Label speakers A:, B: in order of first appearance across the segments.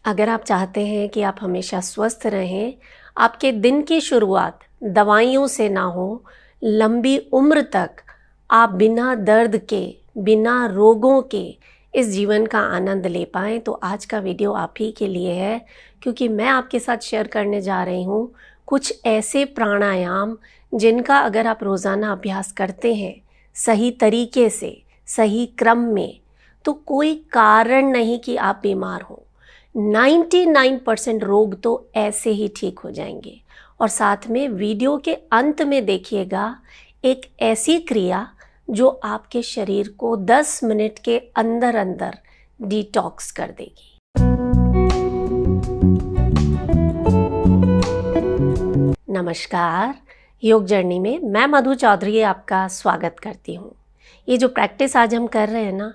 A: अगर आप चाहते हैं कि आप हमेशा स्वस्थ रहें, आपके दिन की शुरुआत दवाइयों से ना हो, लंबी उम्र तक आप बिना दर्द के, बिना रोगों के इस जीवन का आनंद ले पाएँ, तो आज का वीडियो आप ही के लिए है। क्योंकि मैं आपके साथ शेयर करने जा रही हूँ कुछ ऐसे प्राणायाम जिनका अगर आप रोज़ाना अभ्यास करते हैं सही तरीके से, सही क्रम में, तो कोई कारण नहीं कि आप बीमार हों। 99% रोग तो ऐसे ही ठीक हो जाएंगे। और साथ में वीडियो के अंत में देखिएगा एक ऐसी क्रिया जो आपके शरीर को 10 मिनट के अंदर अंदर डिटॉक्स कर देगी। नमस्कार, योग जर्नी में मैं मधु चौधरी आपका स्वागत करती हूँ। ये जो प्रैक्टिस आज हम कर रहे हैं ना,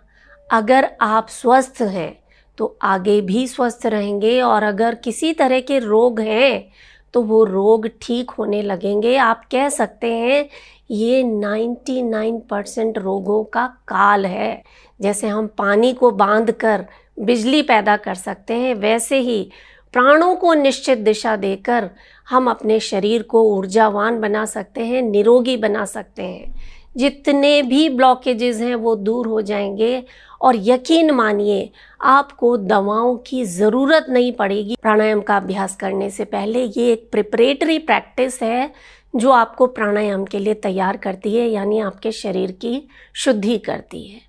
A: अगर आप स्वस्थ हैं तो आगे भी स्वस्थ रहेंगे, और अगर किसी तरह के रोग हैं तो वो रोग ठीक होने लगेंगे। आप कह सकते हैं ये 99% रोगों का काल है। जैसे हम पानी को बांध कर बिजली पैदा कर सकते हैं, वैसे ही प्राणों को निश्चित दिशा देकर हम अपने शरीर को ऊर्जावान बना सकते हैं, निरोगी बना सकते हैं। जितने भी ब्लॉकेजेस हैं वो दूर हो जाएंगे, और यकीन मानिए आपको दवाओं की ज़रूरत नहीं पड़ेगी। प्राणायाम का अभ्यास करने से पहले ये एक प्रिपरेटरी प्रैक्टिस है जो आपको प्राणायाम के लिए तैयार करती है, यानी आपके शरीर की शुद्धि करती है।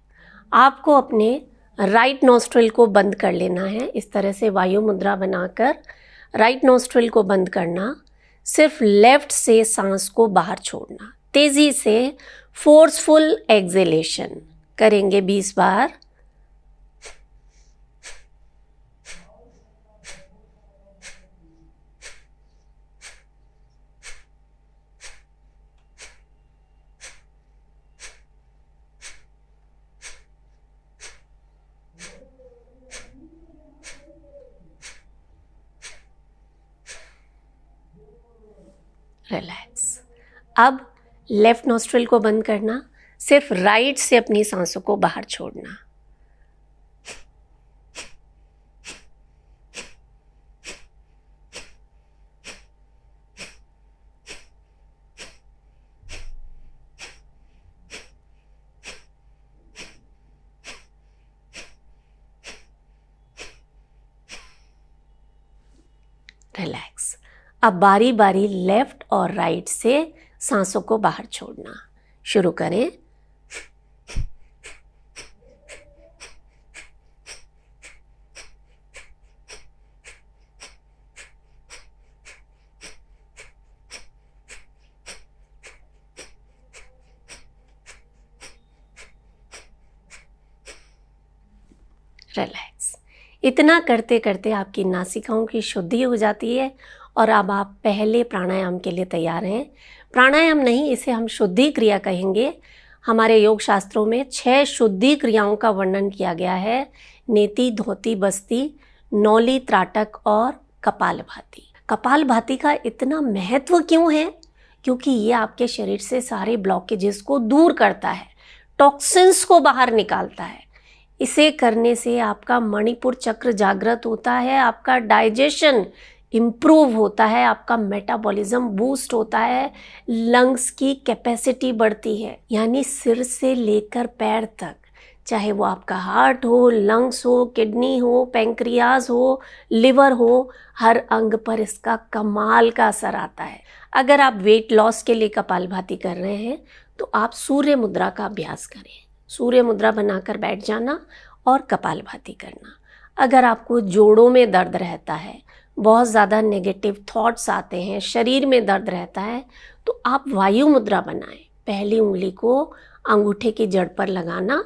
A: आपको अपने राइट नॉस्ट्रिल को बंद कर लेना है। इस तरह से वायु मुद्रा बनाकर राइट नॉस्ट्रिल को बंद करना, सिर्फ लेफ्ट से सांस को बाहर छोड़ना। तेज़ी से फोर्सफुल एक्सेलेशन करेंगे 20 बार। रिलैक्स। अब लेफ्ट नॉस्ट्रिल को बंद करना, सिर्फ राइट से अपनी सांसों को बाहर छोड़ना। रिलैक्स। अब बारी बारी लेफ्ट और राइट से सांसों को बाहर छोड़ना शुरू करें। रिलैक्स। इतना करते करते आपकी नासिकाओं की शुद्धि हो जाती है, और अब आप पहले प्राणायाम के लिए तैयार हैं। प्राणायाम नहीं, इसे हम शुद्धि क्रिया कहेंगे। हमारे योग शास्त्रों में 6 शुद्धि क्रियाओं का वर्णन किया गया है: नेति, धोती, बस्ती, नौली, त्राटक और कपालभाति। कपालभाति का इतना महत्व क्यों है? क्योंकि ये आपके शरीर से सारे ब्लॉकेजेस को दूर करता है, टॉक्सिन्स को बाहर निकालता है। इसे करने से आपका मणिपुर चक्र जागृत होता है, आपका डाइजेशन इम्प्रूव होता है, आपका मेटाबॉलिज्म बूस्ट होता है, लंग्स की कैपेसिटी बढ़ती है। यानी सिर से लेकर पैर तक, चाहे वो आपका हार्ट हो, लंग्स हो, किडनी हो, पैंक्रियाज हो, लिवर हो, हर अंग पर इसका कमाल का असर आता है। अगर आप वेट लॉस के लिए कपालभाति कर रहे हैं तो आप सूर्य मुद्रा का अभ्यास करें। सूर्य मुद्रा बनाकर बैठ जाना और कपालभाति करना। अगर आपको जोड़ों में दर्द रहता है, बहुत ज़्यादा नेगेटिव थॉट्स आते हैं, शरीर में दर्द रहता है, तो आप वायु मुद्रा बनाएं। पहली उंगली को अंगूठे की जड़ पर लगाना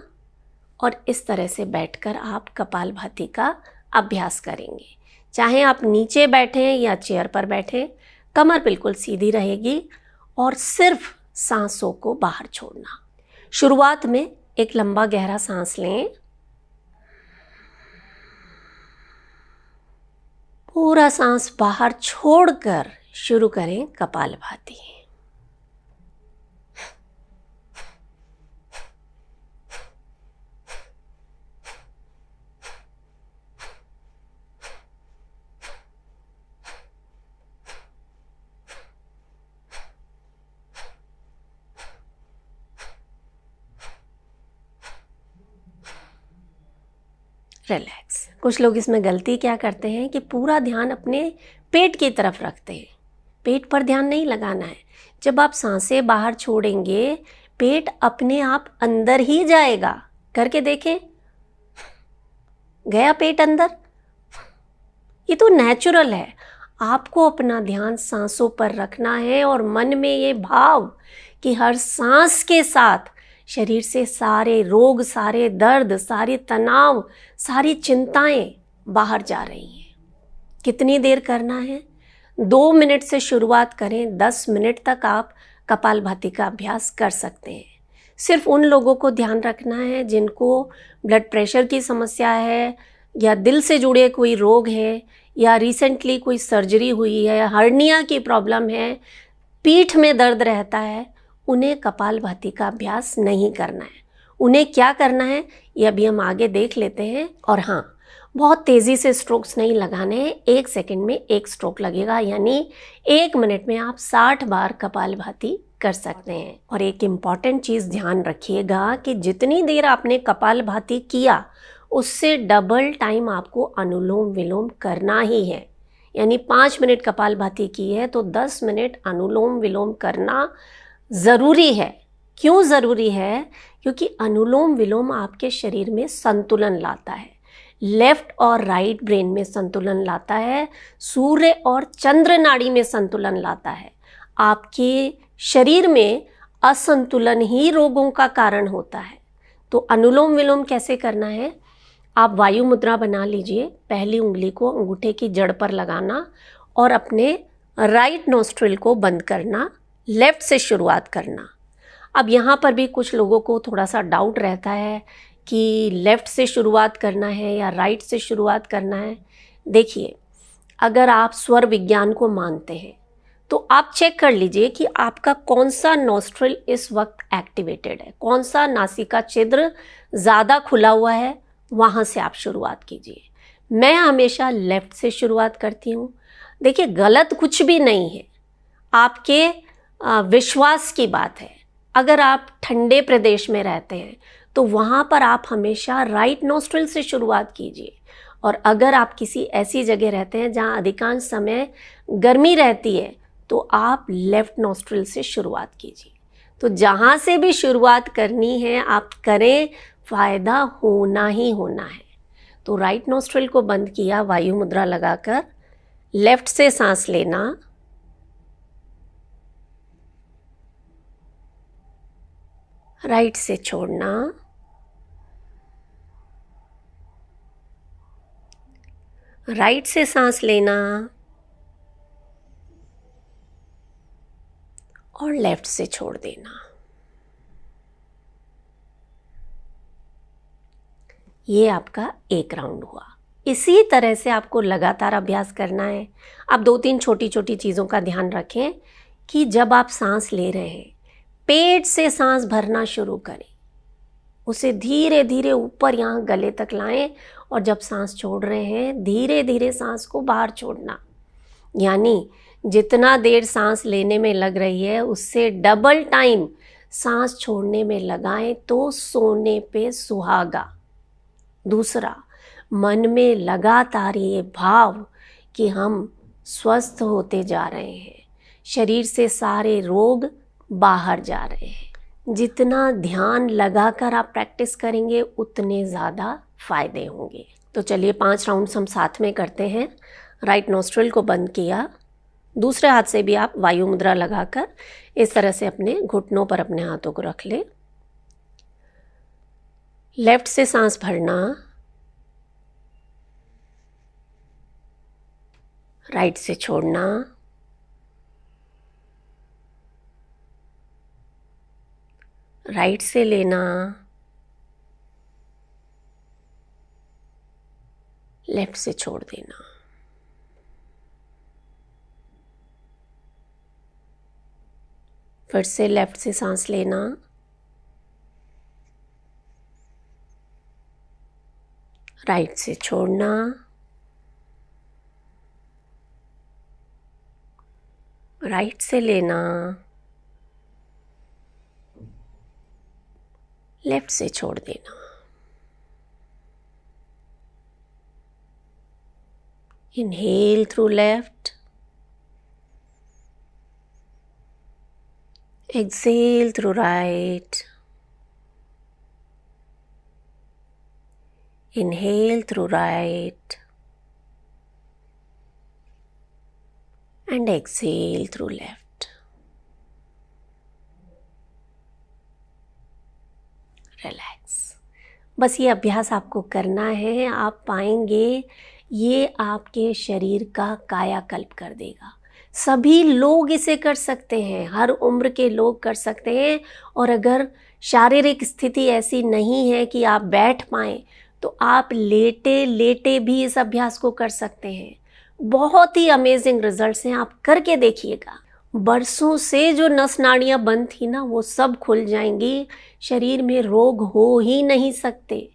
A: और इस तरह से बैठकर आप कपालभाति का अभ्यास करेंगे। चाहे आप नीचे बैठें या चेयर पर बैठें, कमर बिल्कुल सीधी रहेगी और सिर्फ सांसों को बाहर छोड़ना। शुरुआत में एक लंबा गहरा सांस लें, पूरा सांस बाहर छोड़कर शुरू करें कपालभाति। रिलैक्स। कुछ लोग इसमें गलती क्या करते हैं कि पूरा ध्यान अपने पेट की तरफ रखते हैं। पेट पर ध्यान नहीं लगाना है। जब आप सांसें बाहर छोड़ेंगे, पेट अपने आप अंदर ही जाएगा। करके देखें, गया पेट अंदर। ये तो नेचुरल है। आपको अपना ध्यान सांसों पर रखना है और मन में ये भाव कि हर सांस के साथ शरीर से सारे रोग, सारे दर्द, सारे तनाव, सारी चिंताएं बाहर जा रही हैं। कितनी देर करना है? 2 मिनट से शुरुआत करें। 10 मिनट तक आप कपालभाति का अभ्यास कर सकते हैं। सिर्फ उन लोगों को ध्यान रखना है जिनको ब्लड प्रेशर की समस्या है, या दिल से जुड़े कोई रोग है, या रिसेंटली कोई सर्जरी हुई है, हर्निया की प्रॉब्लम है, पीठ में दर्द रहता है, उन्हें कपालभाति का अभ्यास नहीं करना है। उन्हें क्या करना है ये अभी हम आगे देख लेते हैं। और हाँ, बहुत तेज़ी से स्ट्रोक्स नहीं लगाने हैं। 1 सेकंड में 1 स्ट्रोक लगेगा, यानी 1 मिनट में आप 60 बार कपालभाति कर सकते हैं। और एक इम्पॉर्टेंट चीज़ ध्यान रखिएगा कि जितनी देर आपने कपालभाति किया उससे डबल टाइम आपको अनुलोम विलोम करना ही है। यानी 5 मिनट कपालभाति की है तो 10 मिनट अनुलोम विलोम करना ज़रूरी है। क्यों ज़रूरी है? क्योंकि अनुलोम विलोम आपके शरीर में संतुलन लाता है। लेफ्ट और राइट ब्रेन में संतुलन लाता है। सूर्य और चंद्र नाड़ी में संतुलन लाता है। आपके शरीर में असंतुलन ही रोगों का कारण होता है। तो अनुलोम विलोम कैसे करना है? आप वायु मुद्रा बना लीजिए। पहली उंगली को अंगूठे की जड़ पर लगाना और अपने राइट नोस्ट्रिल को बंद करना। लेफ्ट से शुरुआत करना। अब यहाँ पर भी कुछ लोगों को थोड़ा सा डाउट रहता है कि लेफ़्ट से शुरुआत करना है या राइट से शुरुआत करना है। देखिए, अगर आप स्वर विज्ञान को मानते हैं तो आप चेक कर लीजिए कि आपका कौन सा नोस्ट्रिल इस वक्त एक्टिवेटेड है, कौन सा नासिका छिद्र ज़्यादा खुला हुआ है, वहाँ से आप शुरुआत कीजिए। मैं हमेशा लेफ़्ट से शुरुआत करती हूँ। देखिए, गलत कुछ भी नहीं है, आपके विश्वास की बात है। अगर आप ठंडे प्रदेश में रहते हैं तो वहाँ पर आप हमेशा राइट नोस्ट्रिल से शुरुआत कीजिए। और अगर आप किसी ऐसी जगह रहते हैं जहाँ अधिकांश समय गर्मी रहती है तो आप लेफ़्ट नोस्ट्रिल से शुरुआत कीजिए। तो जहाँ से भी शुरुआत करनी है आप करें, फ़ायदा होना ही होना है। तो राइट नोस्ट्रिल को बंद किया वायु मुद्रा लगाकर, लेफ़्ट से सांस लेना, राइट से छोड़ना, राइट से सांस लेना और लेफ्ट से छोड़ देना। ये आपका एक राउंड हुआ। इसी तरह से आपको लगातार अभ्यास करना है। आप 2-3 छोटी छोटी चीज़ों का ध्यान रखें कि जब आप सांस ले रहे हैं पेट से सांस भरना शुरू करें, उसे धीरे धीरे ऊपर यहाँ गले तक लाएं, और जब सांस छोड़ रहे हैं धीरे धीरे सांस को बाहर छोड़ना। यानी जितना देर सांस लेने में लग रही है उससे डबल टाइम सांस छोड़ने में लगाएं तो सोने पे सुहागा। दूसरा, मन में लगातार ये भाव कि हम स्वस्थ होते जा रहे हैं, शरीर से सारे रोग बाहर जा रहे हैं। जितना ध्यान लगाकर आप प्रैक्टिस करेंगे उतने ज़्यादा फायदे होंगे। तो चलिए 5 राउंड्स हम साथ में करते हैं। राइट नोस्ट्रिल को बंद किया, दूसरे हाथ से भी आप वायु मुद्रा लगाकर इस तरह से अपने घुटनों पर अपने हाथों को रख ले। लेफ्ट से सांस भरना, राइट से छोड़ना, राइट से लेना, लेफ्ट से छोड़ देना। फिर से लेफ्ट से सांस लेना, राइट से छोड़ना, राइट से लेना, लेफ्ट से छोड़ देना। Inhale through left. Exhale through right. Inhale through right. And exhale through left. Relax. बस ये अभ्यास आपको करना है, आप पाएंगे ये आपके शरीर का कायाकल्प कर देगा। सभी लोग इसे कर सकते हैं, हर उम्र के लोग कर सकते हैं। और अगर शारीरिक स्थिति ऐसी नहीं है कि आप बैठ पाएँ तो आप लेटे लेटे भी इस अभ्यास को कर सकते हैं। बहुत ही अमेजिंग रिजल्ट्स हैं, आप करके देखिएगा। बरसों से जो नस नाड़ियाँ बंद थी ना, वो सब खुल जाएंगी। शरीर में रोग हो ही नहीं सकते।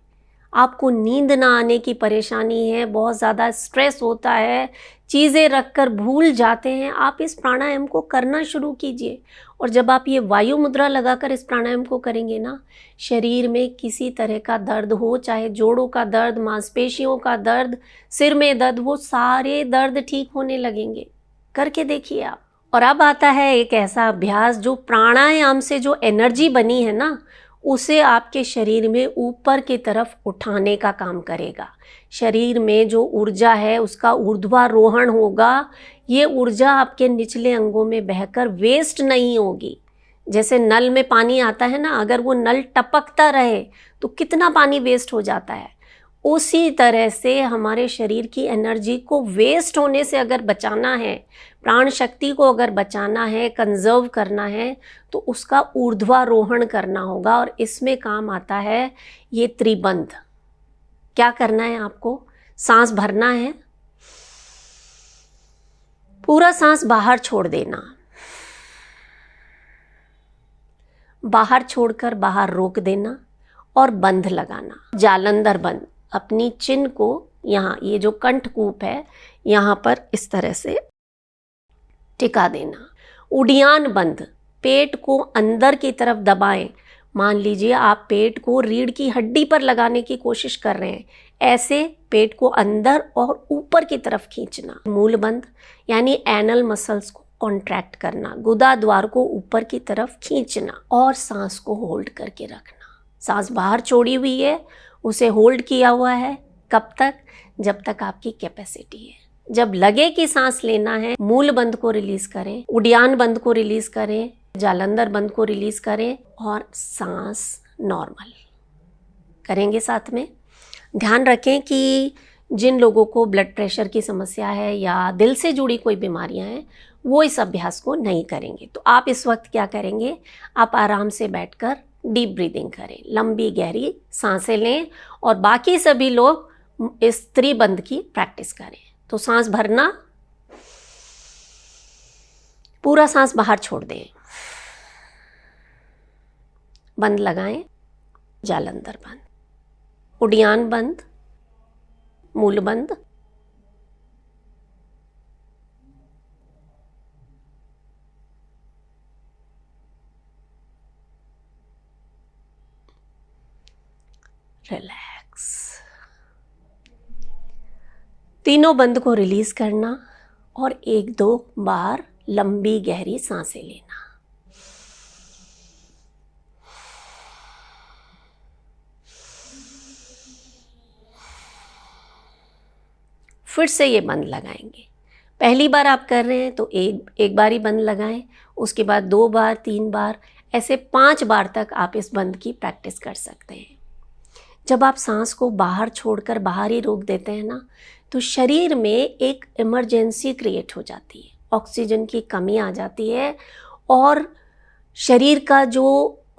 A: आपको नींद ना आने की परेशानी है, बहुत ज़्यादा स्ट्रेस होता है, चीज़ें रखकर भूल जाते हैं, आप इस प्राणायाम को करना शुरू कीजिए। और जब आप ये वायु मुद्रा लगाकर इस प्राणायाम को करेंगे ना, शरीर में किसी तरह का दर्द हो, चाहे जोड़ों का दर्द, मांसपेशियों का दर्द, सिर में दर्द, वो सारे दर्द ठीक होने लगेंगे। करके देखिए आप। और अब आता है एक ऐसा अभ्यास जो प्राणायाम से जो एनर्जी बनी है ना, उसे आपके शरीर में ऊपर की तरफ उठाने का काम करेगा। शरीर में जो ऊर्जा है उसका ऊर्ध्वारोहण होगा। ये ऊर्जा आपके निचले अंगों में बहकर वेस्ट नहीं होगी। जैसे नल में पानी आता है ना, अगर वो नल टपकता रहे तो कितना पानी वेस्ट हो जाता है। उसी तरह से हमारे शरीर की एनर्जी को वेस्ट होने से अगर बचाना है, प्राण शक्ति को अगर बचाना है, कंजर्व करना है, तो उसका ऊर्ध्वारोहण करना होगा। और इसमें काम आता है ये त्रिबंध। क्या करना है आपको? सांस भरना है, पूरा सांस बाहर छोड़ देना, बाहर छोड़कर बाहर रोक देना और बंध लगाना। जालंधर बंध। अपनी चिन को यहाँ, ये जो कंठकूप है, यहाँ पर इस तरह से टिका देना। उड़ियान बंध। पेट को अंदर की तरफ दबाएं। मान लीजिए आप पेट को रीढ़ की हड्डी पर लगाने की कोशिश कर रहे हैं, ऐसे पेट को अंदर और ऊपर की तरफ खींचना। मूल बंध यानी एनल मसल्स को कॉन्ट्रैक्ट करना, गुदा द्वार को ऊपर की तरफ खींचना और सांस को होल्ड करके रखना। सांस बाहर छोड़ी हुई है, उसे होल्ड किया हुआ है। कब तक? जब तक आपकी कैपेसिटी है। जब लगे कि सांस लेना है, मूल बंध को रिलीज करें, उड़ियान बंध को रिलीज करें, जालंधर बंध को रिलीज करें और सांस नॉर्मल करेंगे। साथ में ध्यान रखें कि जिन लोगों को ब्लड प्रेशर की समस्या है या दिल से जुड़ी कोई बीमारियां हैं, वो इस अभ्यास को नहीं करेंगे। तो आप इस वक्त क्या करेंगे? आप आराम से बैठकर डीप ब्रीदिंग करें, लंबी गहरी सांसें लें और बाकी सभी लोग इस त्रिबंध की प्रैक्टिस करें। तो सांस भरना, पूरा सांस बाहर छोड़ दें, बंद लगाएं, जालंधर बंद, उड़ियान बंद, मूल बंद, रिलैक्स। तीनों बंद को रिलीज करना और 1-2 बार लंबी गहरी सांसें लेना। फिर से ये बंद लगाएंगे। पहली बार आप कर रहे हैं तो एक बार ही बंद लगाएं, उसके बाद 2 बार, 3 बार, ऐसे 5 बार तक आप इस बंद की प्रैक्टिस कर सकते हैं। जब आप सांस को बाहर छोड़कर बाहर ही रोक देते हैं ना, तो शरीर में एक इमरजेंसी क्रिएट हो जाती है, ऑक्सीजन की कमी आ जाती है और शरीर का जो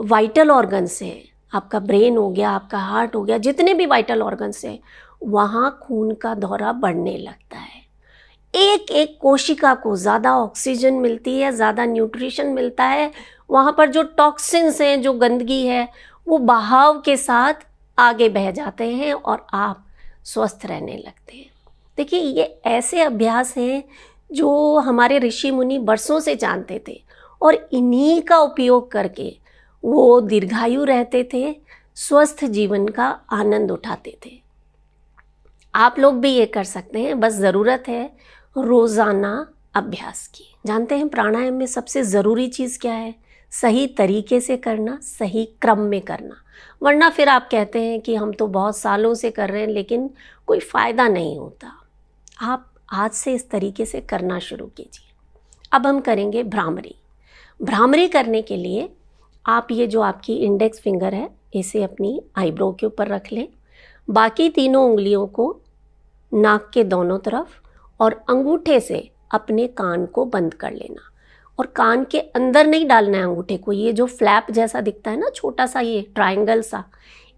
A: वाइटल ऑर्गन्स हैं, आपका ब्रेन हो गया, आपका हार्ट हो गया, जितने भी वाइटल ऑर्गन्स हैं, वहाँ खून का दौरा बढ़ने लगता है। एक एक कोशिका को ज़्यादा ऑक्सीजन मिलती है, ज़्यादा न्यूट्रिशन मिलता है, वहाँ पर जो टॉक्सिन्स हैं, जो गंदगी है, वो बहाव के साथ आगे बह जाते हैं और आप स्वस्थ रहने लगते हैं। देखिए, ये ऐसे अभ्यास हैं जो हमारे ऋषि मुनि बरसों से जानते थे और इन्हीं का उपयोग करके वो दीर्घायु रहते थे, स्वस्थ जीवन का आनंद उठाते थे। आप लोग भी ये कर सकते हैं, बस ज़रूरत है रोज़ाना अभ्यास की। जानते हैं प्राणायाम में सबसे ज़रूरी चीज़ क्या है? सही तरीके से करना, सही क्रम में करना। वरना फिर आप कहते हैं कि हम तो बहुत सालों से कर रहे हैं लेकिन कोई फ़ायदा नहीं होता। आप आज से इस तरीके से करना शुरू कीजिए। अब हम करेंगे भ्रामरी। भ्रामरी करने के लिए आप ये जो आपकी इंडेक्स फिंगर है इसे अपनी आईब्रो के ऊपर रख लें। बाकी तीनों उंगलियों को नाक के दोनों तरफ और अंगूठे से अपने कान को बंद कर लेना। और कान के अंदर नहीं डालना है अंगूठे को, ये जो फ्लैप जैसा दिखता है ना छोटा सा ये ट्रायंगल सा,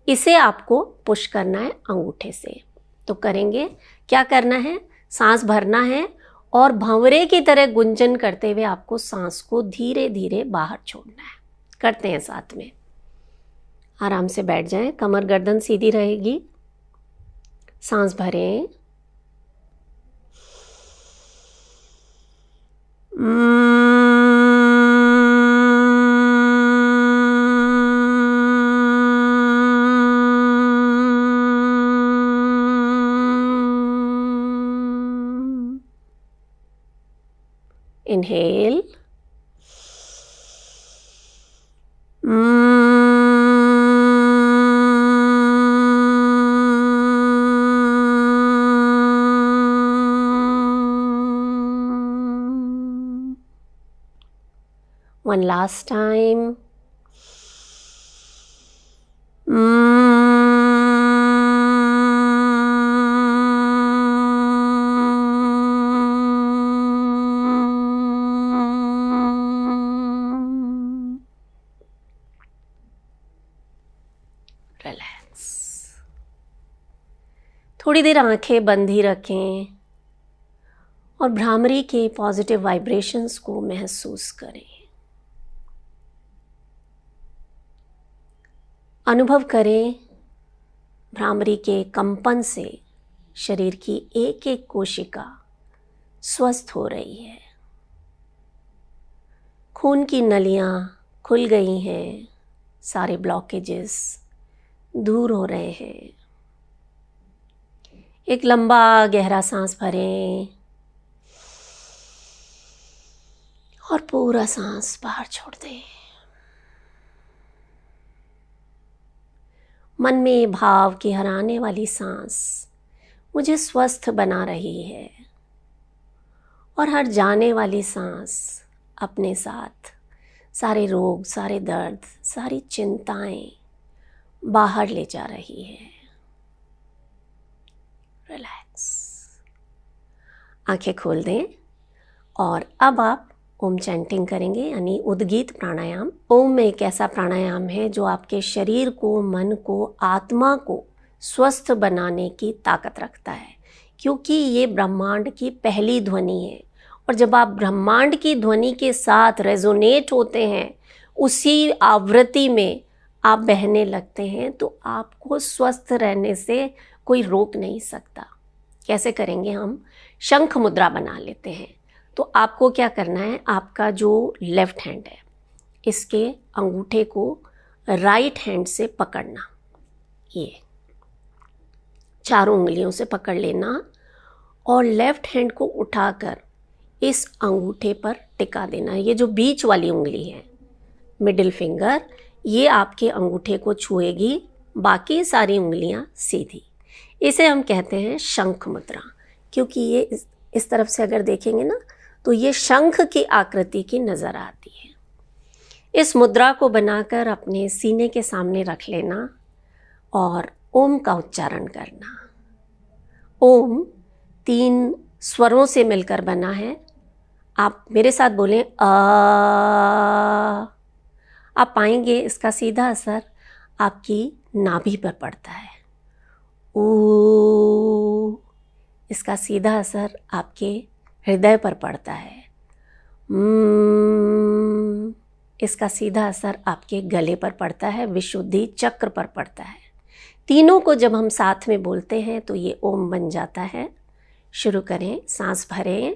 A: इसे आपको पुश करना है अंगूठे से। तो करेंगे, क्या करना है, सांस भरना है और भंवरे की तरह गुंजन करते हुए आपको सांस को धीरे धीरे बाहर छोड़ना है। करते हैं साथ में। आराम से बैठ जाएं, कमर गर्दन सीधी रहेगी। सांस भरें, inhale, one last time. Relax. थोड़ी देर आंखें बंद ही रखें और भ्रामरी के पॉजिटिव वाइब्रेशंस को महसूस करें। अनुभव करें भ्रामरी के कंपन से शरीर की एक एक कोशिका स्वस्थ हो रही है। खून की नलियां खुल गई हैं, सारे ब्लॉकेजेस दूर हो रहे हैं। एक लंबा गहरा सांस भरें और पूरा सांस बाहर छोड़ दें। मन में भाव की हराने वाली सांस मुझे स्वस्थ बना रही है और हर जाने वाली सांस अपने साथ सारे रोग, सारे दर्द, सारी चिंताएं बाहर ले जा रही है। रिलैक्स। आंखें खोल दें और अब आप ओम चैंटिंग करेंगे, यानी उद्गीत प्राणायाम। ओम एक ऐसा प्राणायाम है जो आपके शरीर को, मन को, आत्मा को स्वस्थ बनाने की ताकत रखता है, क्योंकि ये ब्रह्मांड की पहली ध्वनि है। और जब आप ब्रह्मांड की ध्वनि के साथ रेजोनेट होते हैं, उसी आवृत्ति में आप बहने लगते हैं, तो आपको स्वस्थ रहने से कोई रोक नहीं सकता। कैसे करेंगे हम? शंख मुद्रा बना लेते हैं। तो आपको क्या करना है, आपका जो लेफ्ट हैंड है इसके अंगूठे को राइट हैंड से पकड़ना, ये चारों उंगलियों से पकड़ लेना और लेफ्ट हैंड को उठाकर इस अंगूठे पर टिका देना। ये जो बीच वाली उंगली है, मिडिल फिंगर, ये आपके अंगूठे को छुएगी, बाकी सारी उंगलियां सीधी। इसे हम कहते हैं शंख मुद्रा, क्योंकि ये इस तरफ से अगर देखेंगे ना तो ये शंख की आकृति की नज़र आती है। इस मुद्रा को बनाकर अपने सीने के सामने रख लेना और ओम का उच्चारण करना। ओम 3 स्वरों से मिलकर बना है। आप मेरे साथ बोलें आ। आप पाएंगे इसका सीधा असर आपकी नाभि पर पड़ता है। ऊ, इसका सीधा असर आपके हृदय पर पड़ता है। इसका सीधा असर आपके गले पर पड़ता है, विशुद्धि चक्र पर पड़ता है। तीनों को जब हम साथ में बोलते हैं तो ये ओम बन जाता है। शुरू करें, सांस भरें।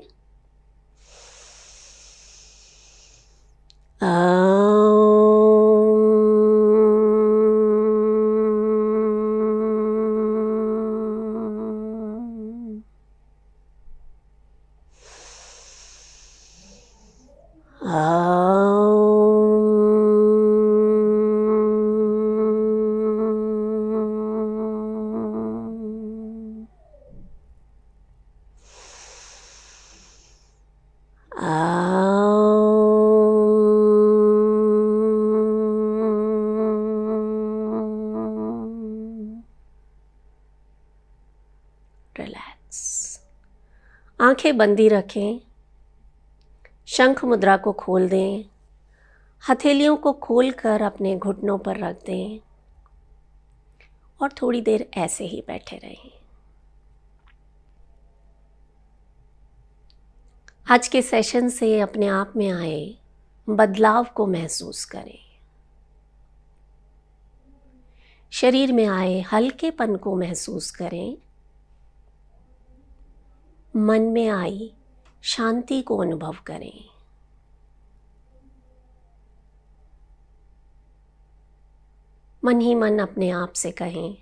A: रिलैक्स। आंखें बंदी रखें, शंख मुद्रा को खोल दें, हथेलियों को खोलकर अपने घुटनों पर रख दें और थोड़ी देर ऐसे ही बैठे रहें। आज के सेशन से अपने आप में आए बदलाव को महसूस करें। शरीर में आए हल्केपन को महसूस करें। मन में आई शांति को अनुभव करें। मन ही मन अपने आप से कहें,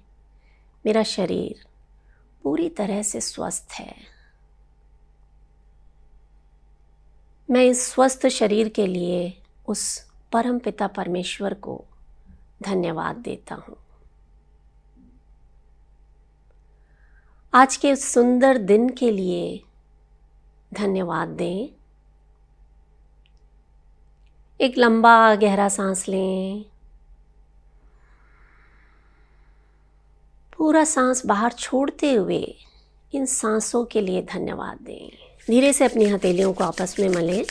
A: मेरा शरीर पूरी तरह से स्वस्थ है। मैं इस स्वस्थ शरीर के लिए उस परम पिता परमेश्वर को धन्यवाद देता हूँ। आज के इस सुंदर दिन के लिए धन्यवाद दें। एक लंबा गहरा सांस लें। पूरा सांस बाहर छोड़ते हुए इन सांसों के लिए धन्यवाद दें। धीरे से अपनी हथेलियों को आपस में मलें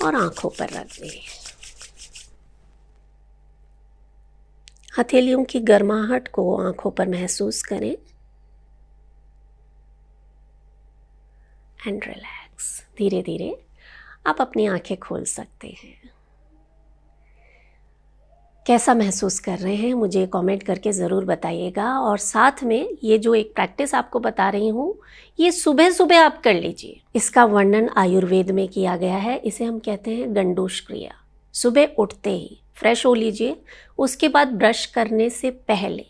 A: और आंखों पर रख दें। हथेलियों की गर्माहट को आंखों पर महसूस करें एंड रिलैक्स। धीरे धीरे आप अपनी आंखें खोल सकते हैं। कैसा महसूस कर रहे हैं मुझे कमेंट करके ज़रूर बताइएगा। और साथ में ये जो एक प्रैक्टिस आपको बता रही हूँ, ये सुबह सुबह आप कर लीजिए। इसका वर्णन आयुर्वेद में किया गया है। इसे हम कहते हैं गंडूश क्रिया। सुबह उठते ही फ्रेश हो लीजिए। उसके बाद ब्रश करने से पहले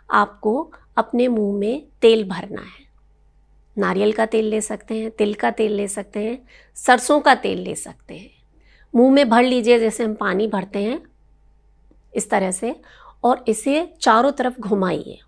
A: आपको अपने मुंह में तेल भरना है। नारियल का तेल ले सकते हैं, तिल का तेल ले सकते हैं, सरसों का तेल ले सकते हैं। मुंह में भर लीजिए जैसे हम पानी भरते हैं, इस तरह से, और इसे चारों तरफ घुमाइए।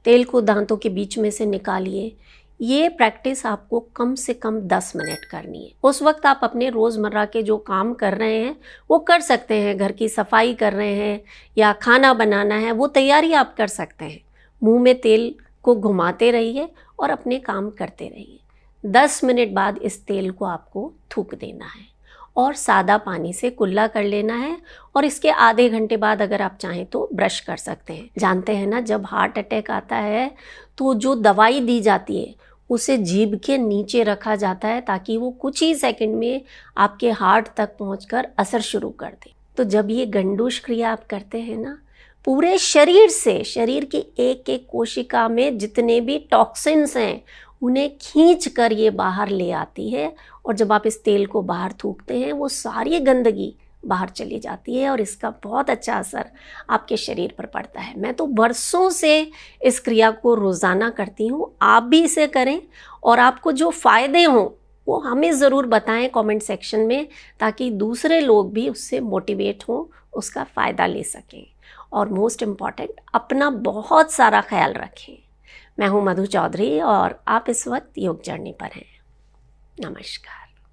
A: तेल को दांतों के बीच में से निकालिए। ये प्रैक्टिस आपको कम से कम 10 मिनट करनी है। उस वक्त आप अपने रोज़मर्रा के जो काम कर रहे हैं वो कर सकते हैं। घर की सफाई कर रहे हैं या खाना बनाना है, वो तैयारी आप कर सकते हैं। मुंह में तेल को घुमाते रहिए और अपने काम करते रहिए। 10 मिनट बाद इस तेल को आपको थूक देना है और सादा पानी से कुल्ला कर लेना है। और इसके आधे घंटे बाद अगर आप चाहें तो ब्रश कर सकते हैं। जानते हैं ना, जब हार्ट अटैक आता है तो जो दवाई दी जाती है उसे जीभ के नीचे रखा जाता है ताकि वो कुछ ही सेकंड में आपके हार्ट तक पहुंचकर असर शुरू कर दे। तो जब ये गंडूश क्रिया आप करते हैं ना, पूरे शरीर से, शरीर की एक एक कोशिका में जितने भी टॉक्सिन्स हैं उन्हें खींच कर ये बाहर ले आती है। और जब आप इस तेल को बाहर थूकते हैं वो सारी गंदगी बाहर चली जाती है और इसका बहुत अच्छा असर आपके शरीर पर पड़ता है। मैं तो बरसों से इस क्रिया को रोज़ाना करती हूँ। आप भी इसे करें और आपको जो फ़ायदे हों वो हमें ज़रूर बताएं कमेंट सेक्शन में, ताकि दूसरे लोग भी उससे मोटिवेट हों, उसका फ़ायदा ले सकें। और मोस्ट इम्पॉर्टेंट, अपना बहुत सारा ख्याल रखें। मैं हूँ मधु चौधरी और आप इस वक्त योग जर्नी पर हैं। नमस्कार।